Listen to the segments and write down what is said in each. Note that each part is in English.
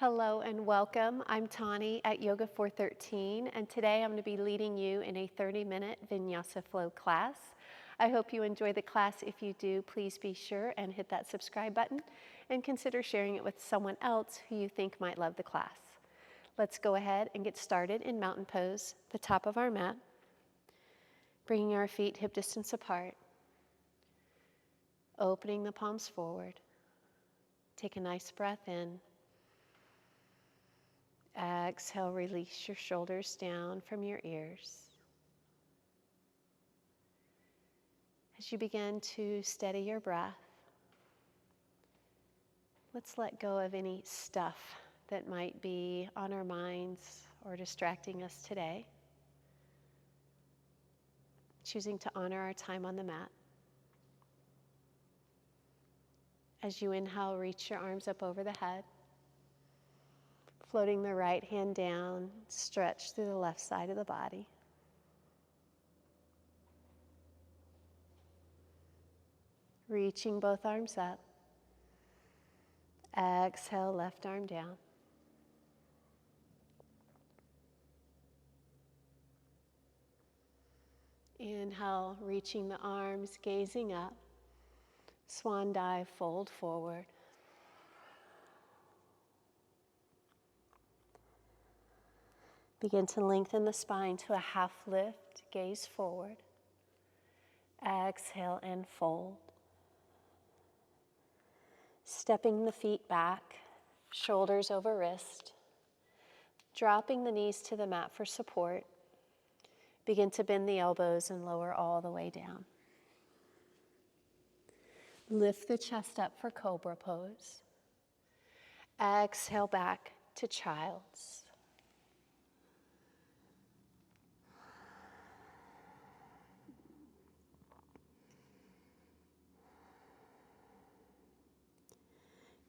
Hello and welcome. I'm Tauni at Yoga 413, and today I'm going to be leading you in a 30-minute Vinyasa flow class. I hope you enjoy the class. If you do, please be sure and hit that subscribe button and consider sharing it with someone else who you think might love the class. Let's go ahead and get started in mountain pose, the top of our mat, bringing our feet hip distance apart, opening the palms forward. Take a nice breath in. Exhale, release your shoulders down from your ears. As you begin to steady your breath, let's let go of any stuff that might be on our minds or distracting us today. Choosing to honor our time on the mat. As you inhale, reach your arms up over the head. Floating the right hand down, stretch through the left side of the body. Reaching both arms up. Exhale, left arm down. Inhale, reaching the arms, gazing up. Swan dive, fold forward. Begin to lengthen the spine to a half lift, gaze forward. Exhale and fold. Stepping the feet back, shoulders over wrist. Dropping the knees to the mat for support. Begin to bend the elbows and lower all the way down. Lift the chest up for cobra pose. Exhale back to child's.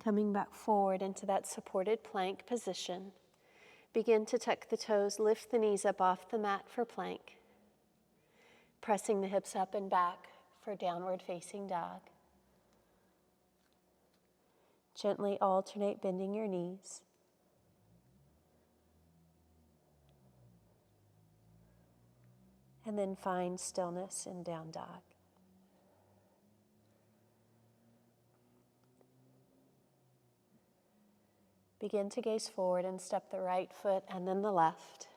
Coming back forward into that supported plank position. Begin to tuck the toes, lift the knees up off the mat for plank. Pressing the hips up and back for downward facing dog. Gently alternate bending your knees. And then find stillness in down dog. Begin to gaze forward and step the right foot and then the left.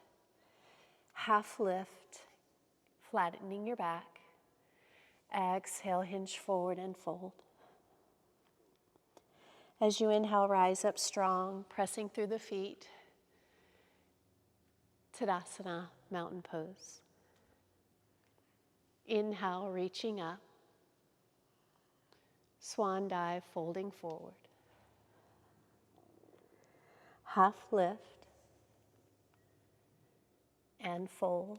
Half lift, flattening your back. Exhale, hinge forward and fold. As you inhale, rise up strong, pressing through the feet. Tadasana, mountain pose. Inhale, reaching up. Swan dive, folding forward. Half lift and fold.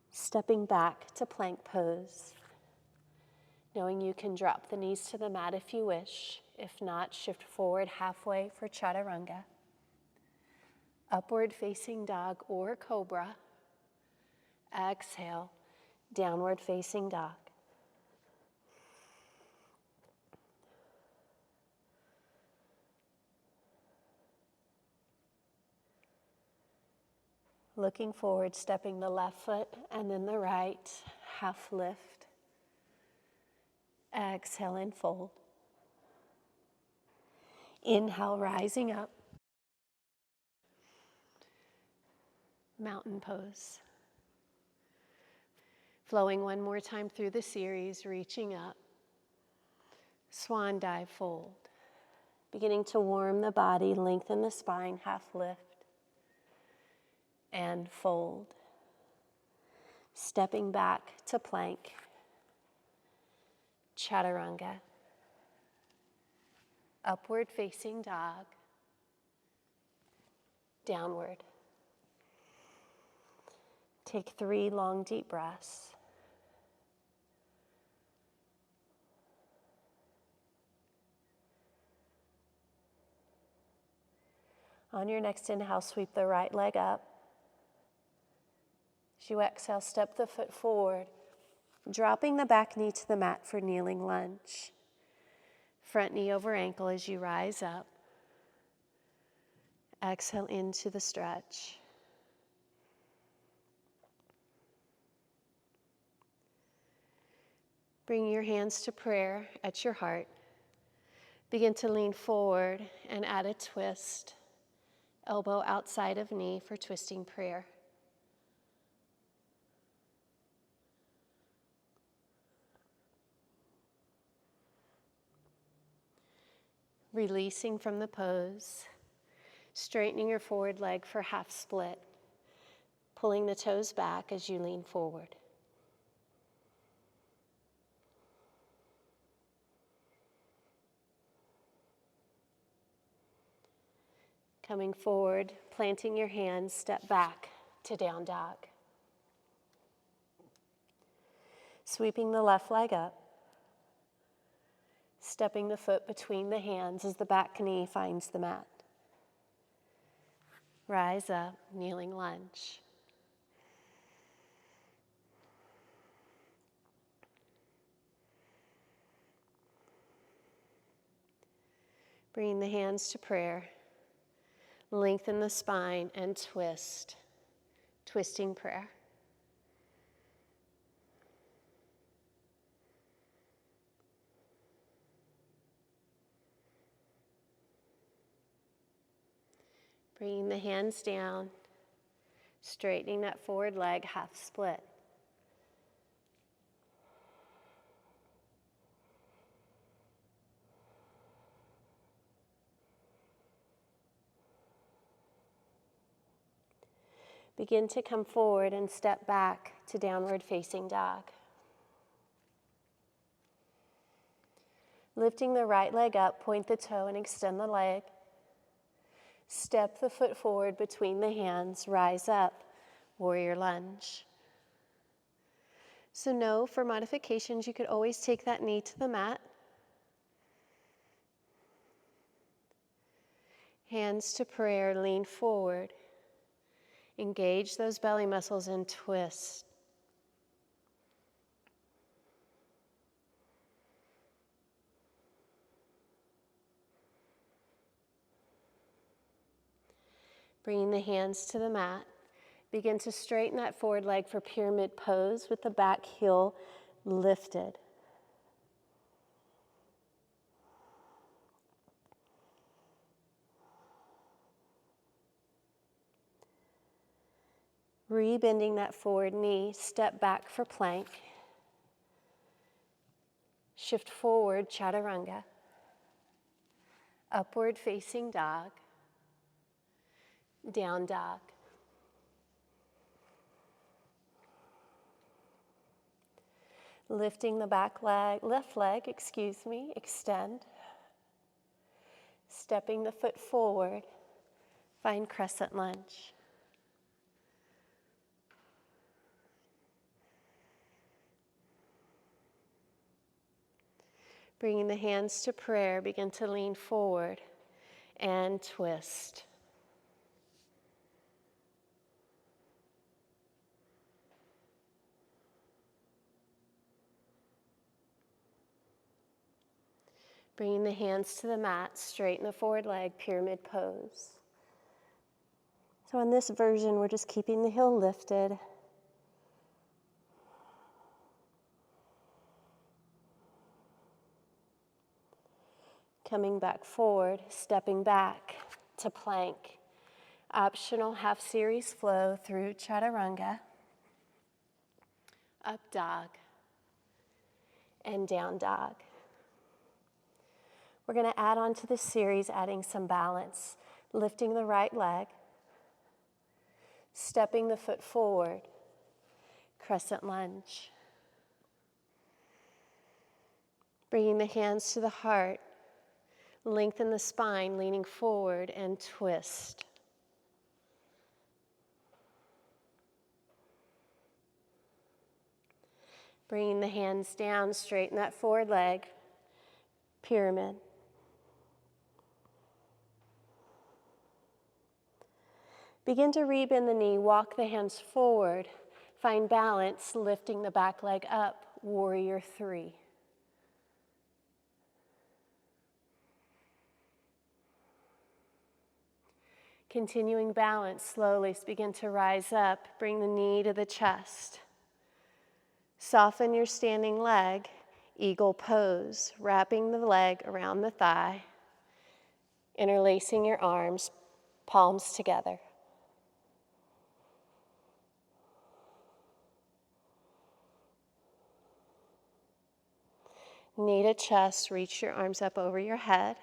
Stepping back to plank pose. Knowing you can drop the knees to the mat if you wish. If not, shift forward halfway for chaturanga. Upward facing dog or cobra. Exhale, downward facing dog. Looking forward, stepping the left foot and then the right, half lift. Exhale and fold. Inhale, rising up. Mountain pose. Flowing one more time through the series, reaching up. Swan dive, fold. Beginning to warm the body, lengthen the spine, half lift. And fold. Stepping back to plank. Chaturanga. Upward facing dog. Downward. Take 3 long deep breaths. On your next inhale, sweep the right leg up. As you exhale, step the foot forward, dropping the back knee to the mat for kneeling lunge. Front knee over ankle as you rise up. Exhale into the stretch. Bring your hands to prayer at your heart. Begin to lean forward and add a twist. Elbow outside of knee for twisting prayer. Releasing from the pose. Straightening your forward leg for half split. Pulling the toes back as you lean forward. Coming forward, planting your hands, step back to down dog. Sweeping the left leg up. Stepping the foot between the hands as the back knee finds the mat. Rise up, kneeling lunge. Bring the hands to prayer. Lengthen the spine and twist. Twisting prayer. Bringing the hands down, straightening that forward leg, half split. Begin to come forward and step back to downward facing dog. Lifting the right leg up, point the toe and extend the leg. Step the foot forward between the hands, rise up, warrior lunge. So know for modifications, you could always take that knee to the mat. Hands to prayer, lean forward. Engage those belly muscles and twist. Bringing the hands to the mat. Begin to straighten that forward leg for pyramid pose with the back heel lifted. Rebending that forward knee, step back for plank. Shift forward, chaturanga. Upward facing dog. Down dog. Lifting the left leg, extend. Stepping the foot forward, find crescent lunge. Bringing the hands to prayer, begin to lean forward and twist. Bringing the hands to the mat, straighten the forward leg, pyramid pose. So in this version, we're just keeping the heel lifted. Coming back forward, stepping back to plank. Optional half series flow through chaturanga. Up dog and down dog. We're going to add on to this series, adding some balance. Lifting the right leg. Stepping the foot forward. Crescent lunge. Bringing the hands to the heart. Lengthen the spine, leaning forward and twist. Bringing the hands down, straighten that forward leg, pyramid. Begin to rebend the knee, walk the hands forward, find balance, lifting the back leg up, warrior three. Continuing balance, slowly begin to rise up. Bring the knee to the chest. Soften your standing leg, eagle pose, wrapping the leg around the thigh, interlacing your arms, palms together. Knee to chest, reach your arms up over your head.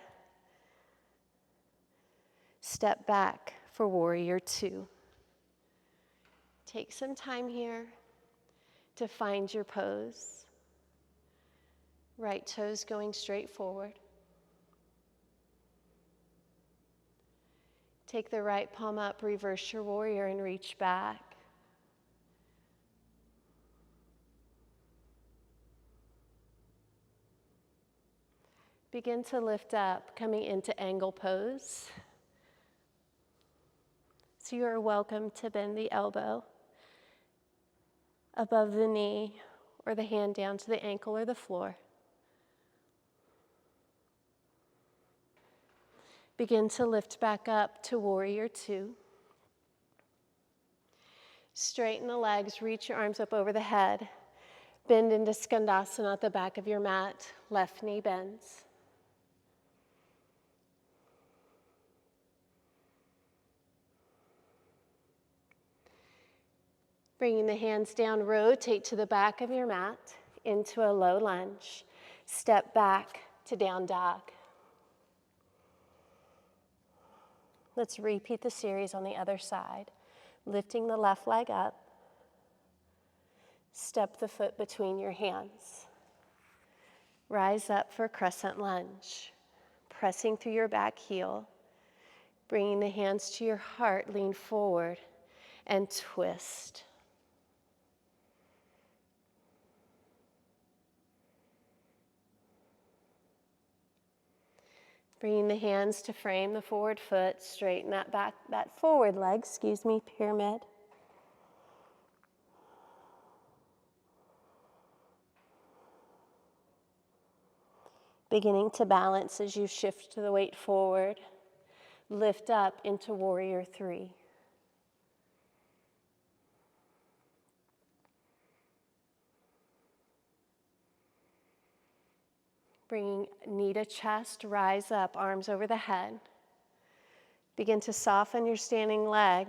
Step back for warrior two. Take some time here to find your pose. Right toes going straight forward. Take the right palm up, reverse your warrior and reach back. Begin to lift up, coming into angle pose. So you are welcome to bend the elbow above the knee or the hand down to the ankle or the floor. Begin to lift back up to warrior two. Straighten the legs, reach your arms up over the head. Bend into Skandasana at the back of your mat. Left knee bends. Bringing the hands down, rotate to the back of your mat into a low lunge. Step back to down dog. Let's repeat the series on the other side. Lifting the left leg up. Step the foot between your hands. Rise up for crescent lunge. Pressing through your back heel. Bringing the hands to your heart, lean forward and twist. Bringing the hands to frame the forward foot, straighten that forward leg, pyramid. Beginning to balance as you shift the weight forward. Lift up into warrior three. Bringing knee to chest, rise up, arms over the head. Begin to soften your standing leg.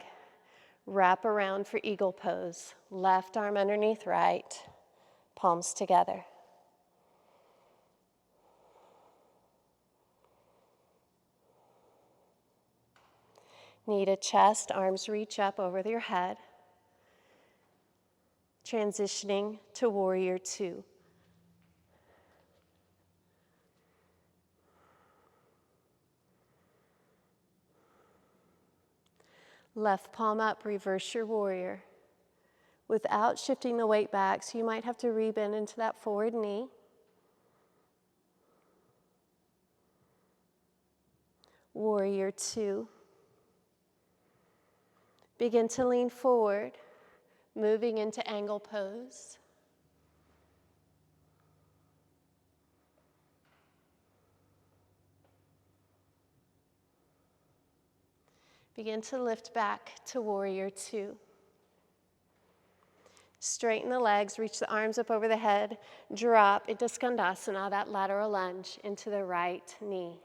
Wrap around for eagle pose. Left arm underneath right, palms together. Knee to chest, arms reach up over your head. Transitioning to warrior two. Left palm up, reverse your warrior. Without shifting the weight back, so you might have to rebend into that forward knee. Warrior two. Begin to lean forward, moving into angle pose. Begin to lift back to warrior two. Straighten the legs, reach the arms up over the head, drop into Skandasana, that lateral lunge, into the right knee.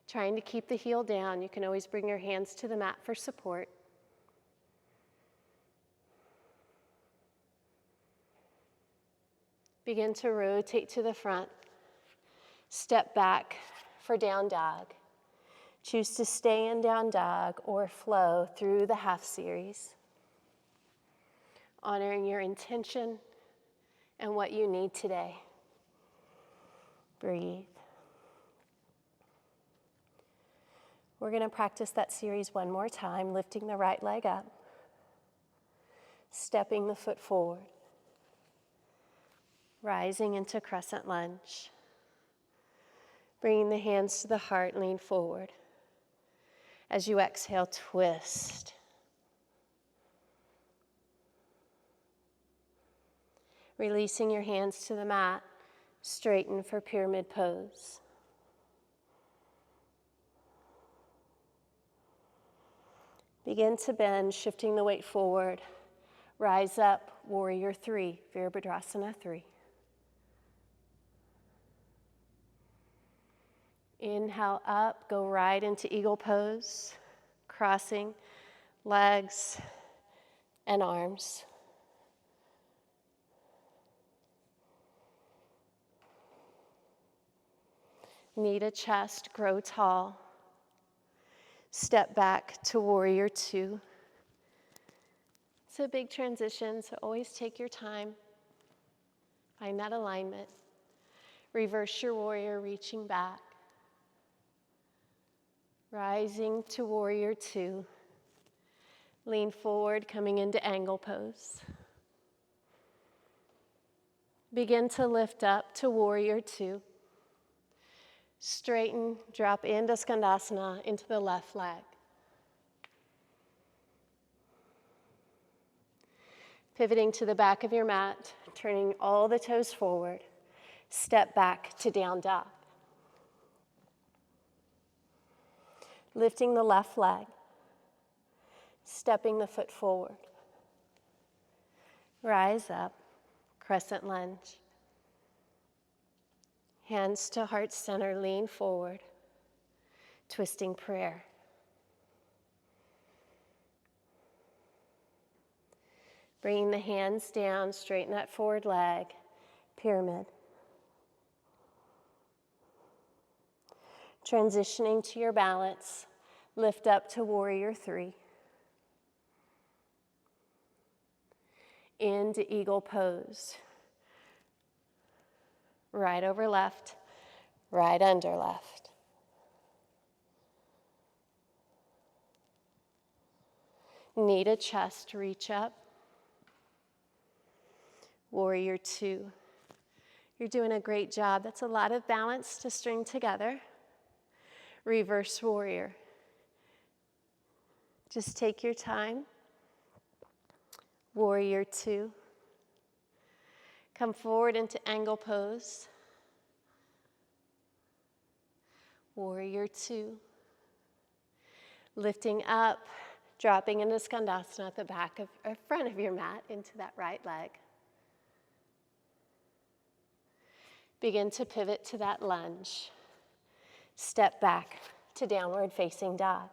Trying to keep the heel down, you can always bring your hands to the mat for support. Begin to rotate to the front. Step back for down dog. Choose to stay in down dog or flow through the half series, honoring your intention and what you need today. Breathe. We're going to practice that series one more time, lifting the right leg up, stepping the foot forward, rising into crescent lunge, bringing the hands to the heart, lean forward. As you exhale, twist. Releasing your hands to the mat, straighten for pyramid pose. Begin to bend, shifting the weight forward. Rise up, warrior 3, Virabhadrasana 3. Inhale up, go right into eagle pose, crossing legs and arms. Knee to chest, grow tall. Step back to warrior 2. It's a big transition, so always take your time. Find that alignment. Reverse your warrior, reaching back. Rising to warrior 2. Lean forward, coming into angle pose. Begin to lift up to warrior 2. Straighten, drop into Skandasana, into the left leg. Pivoting to the back of your mat, turning all the toes forward. Step back to down dog. Lifting the left leg. Stepping the foot forward. Rise up, crescent lunge. Hands to heart center, lean forward. Twisting prayer. Bringing the hands down, straighten that forward leg, pyramid. Transitioning to your balance, lift up to warrior 3. Into eagle pose. Right over left, right under left. Knee to chest, reach up. Warrior 2. You're doing a great job. That's a lot of balance to string together. Reverse warrior. Just take your time. Warrior 2. Come forward into angle pose. Warrior 2. Lifting up, dropping into Skandasana at the back of, or front of your mat into that right leg. Begin to pivot to that lunge. Step back to downward facing dog.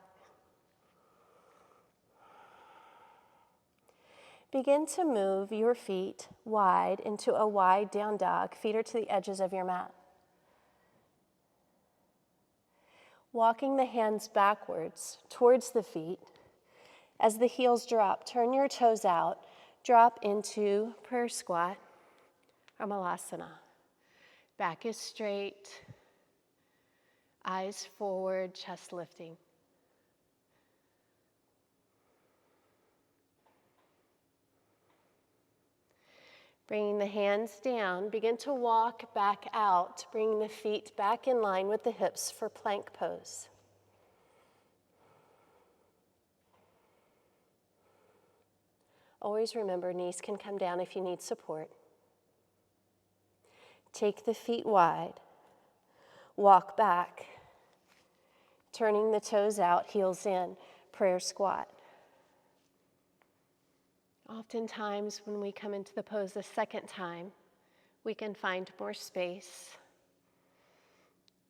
Begin to move your feet wide into a wide down dog. Feet are to the edges of your mat. Walking the hands backwards towards the feet. As the heels drop, turn your toes out. Drop into prayer squat or malasana. Back is straight. Eyes forward, chest lifting. Bringing the hands down, begin to walk back out, bringing the feet back in line with the hips for plank pose. Always remember, knees can come down if you need support. Take the feet wide, walk back, turning the toes out, heels in, prayer squat. Oftentimes, when we come into the pose the second time, we can find more space.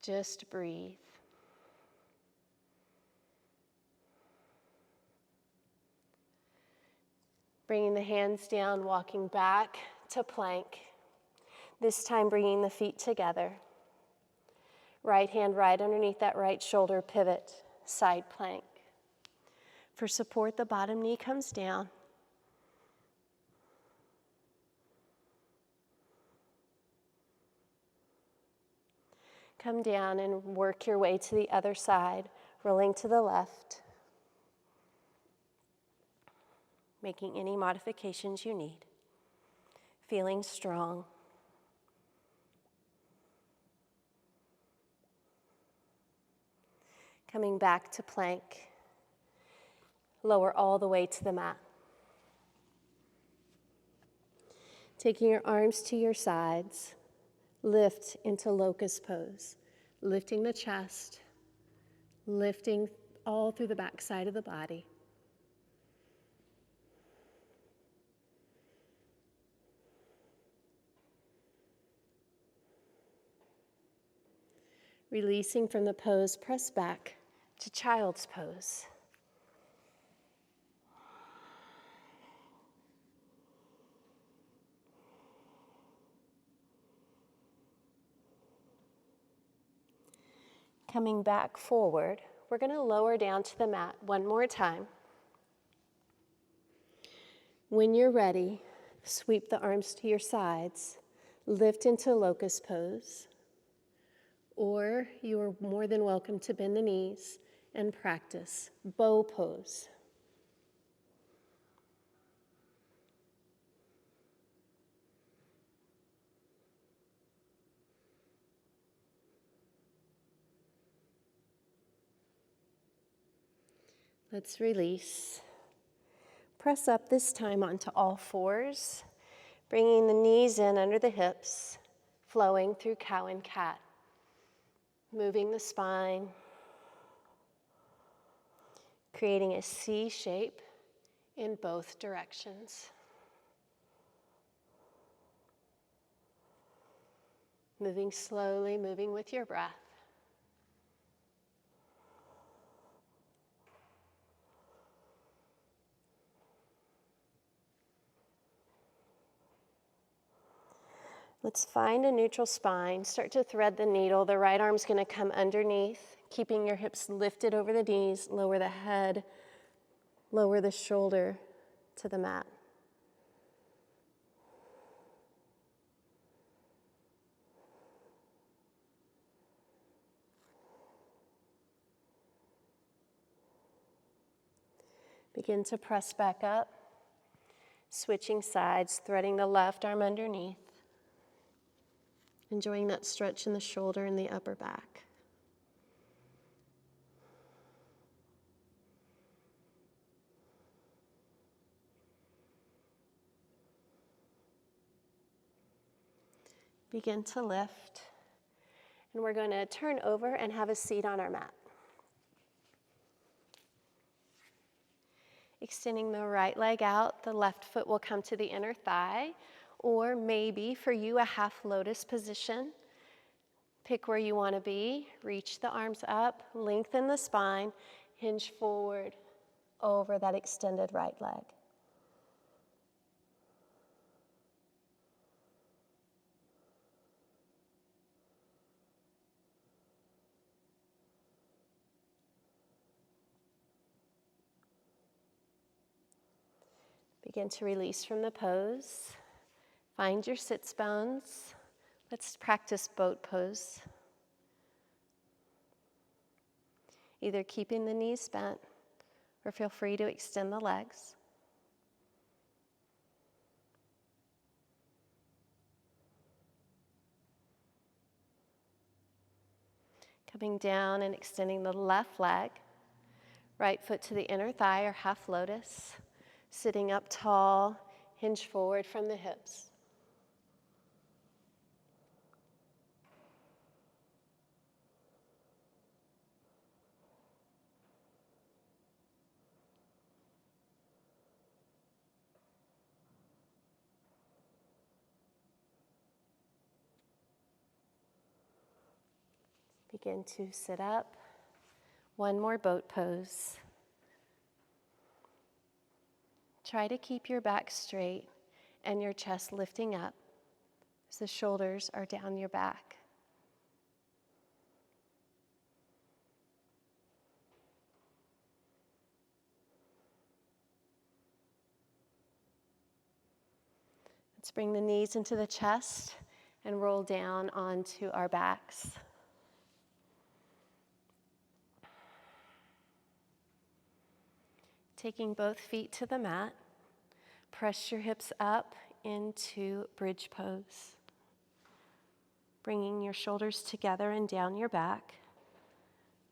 Just breathe. Bringing the hands down, walking back to plank. This time, bringing the feet together. Right hand right underneath that right shoulder, pivot, side plank. For support, the bottom knee comes down. Come down and work your way to the other side, rolling to the left, making any modifications you need, feeling strong. Coming back to plank, lower all the way to the mat. Taking your arms to your sides, lift into locust pose, lifting the chest, lifting all through the back side of the body. Releasing from the pose, press back to child's pose. Coming back forward, we're going to lower down to the mat one more time. When you're ready, sweep the arms to your sides, lift into locust pose, or you are more than welcome to bend the knees and practice bow pose. Let's release. Press up this time onto all fours, bringing the knees in under the hips, flowing through cow and cat. Moving the spine, creating a C shape in both directions. Moving slowly, moving with your breath. Let's find a neutral spine. Start to thread the needle. The right arm's going to come underneath, keeping your hips lifted over the knees. Lower the head, lower the shoulder to the mat. Begin to press back up, switching sides, threading the left arm underneath. Enjoying that stretch in the shoulder and the upper back. Begin to lift, and we're going to turn over and have a seat on our mat. Extending the right leg out, the left foot will come to the inner thigh, or maybe for you a half lotus position. Pick where you want to be, reach the arms up, lengthen the spine, hinge forward over that extended right leg. Begin to release from the pose. Find your sits bones. Let's practice boat pose. Either keeping the knees bent or feel free to extend the legs. Coming down and extending the left leg. Right foot to the inner thigh or half lotus. Sitting up tall, hinge forward from the hips. Begin to sit up. One more boat pose. Try to keep your back straight and your chest lifting up as the shoulders are down your back. Let's bring the knees into the chest and roll down onto our backs. Taking both feet to the mat, press your hips up into bridge pose. Bringing your shoulders together and down your back,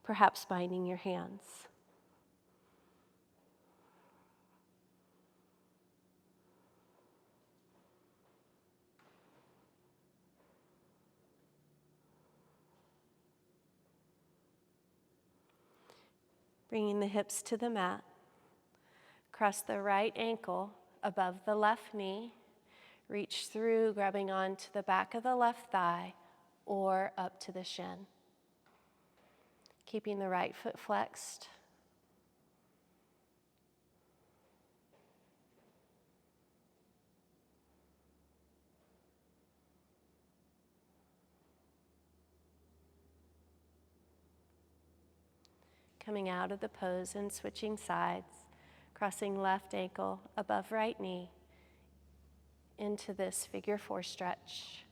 perhaps binding your hands. Bringing the hips to the mat. Cross the right ankle above the left knee. Reach through, grabbing onto the back of the left thigh or up to the shin. Keeping the right foot flexed. Coming out of the pose and switching sides, crossing left ankle above right knee into this figure 4 stretch.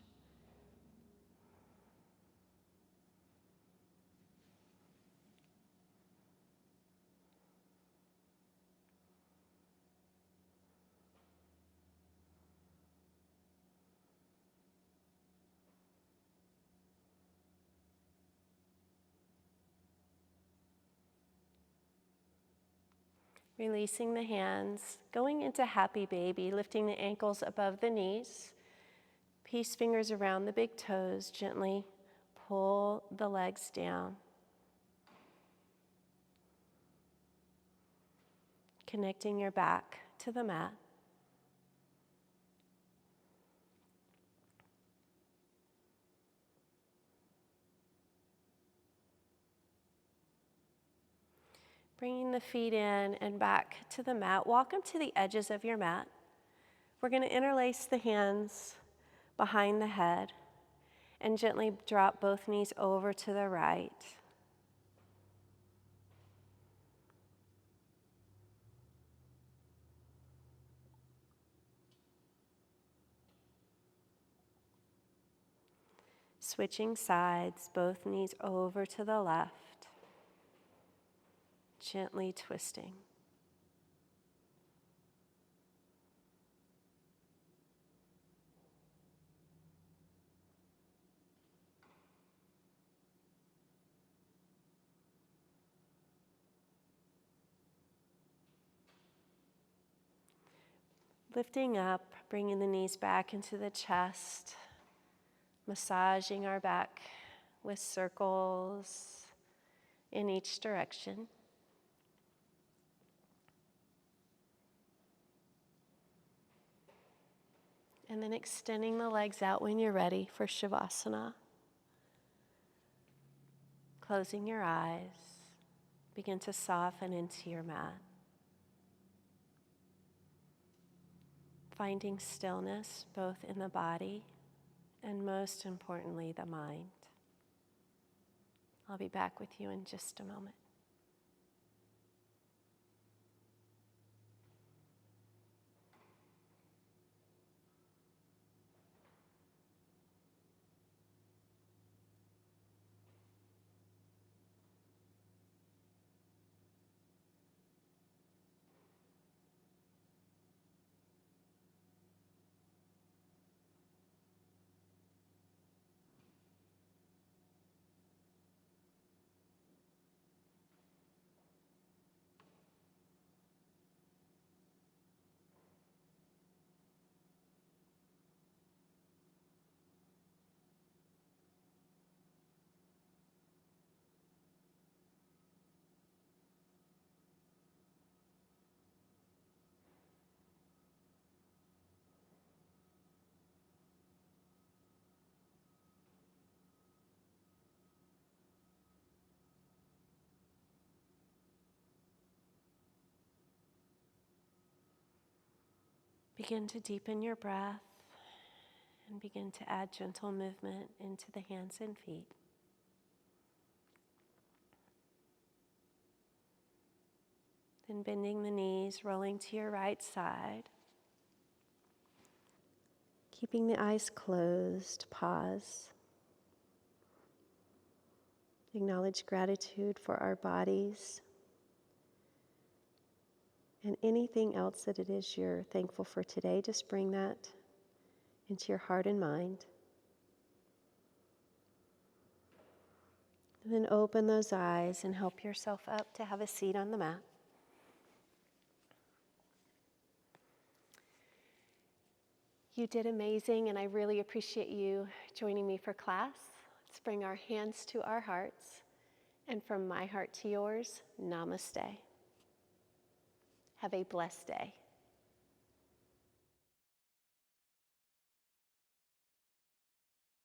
Releasing the hands, going into happy baby, lifting the ankles above the knees, peace fingers around the big toes, gently pull the legs down. Connecting your back to the mat. Bringing the feet in and back to the mat. Walk them to the edges of your mat. We're going to interlace the hands behind the head and gently drop both knees over to the right. Switching sides, both knees over to the left. Gently twisting. Lifting up, bringing the knees back into the chest, massaging our back with circles in each direction. And then extending the legs out when you're ready for Shavasana. Closing your eyes, begin to soften into your mat. Finding stillness both in the body and most importantly, the mind. I'll be back with you in just a moment. Begin to deepen your breath and begin to add gentle movement into the hands and feet. Then bending the knees, rolling to your right side. Keeping the eyes closed, pause. Acknowledge gratitude for our bodies and anything else that it is you're thankful for today. Just bring that into your heart and mind. And then open those eyes and help yourself up to have a seat on the mat. You did amazing, and I really appreciate you joining me for class. Let's bring our hands to our hearts, and from my heart to yours, namaste. Have a blessed day.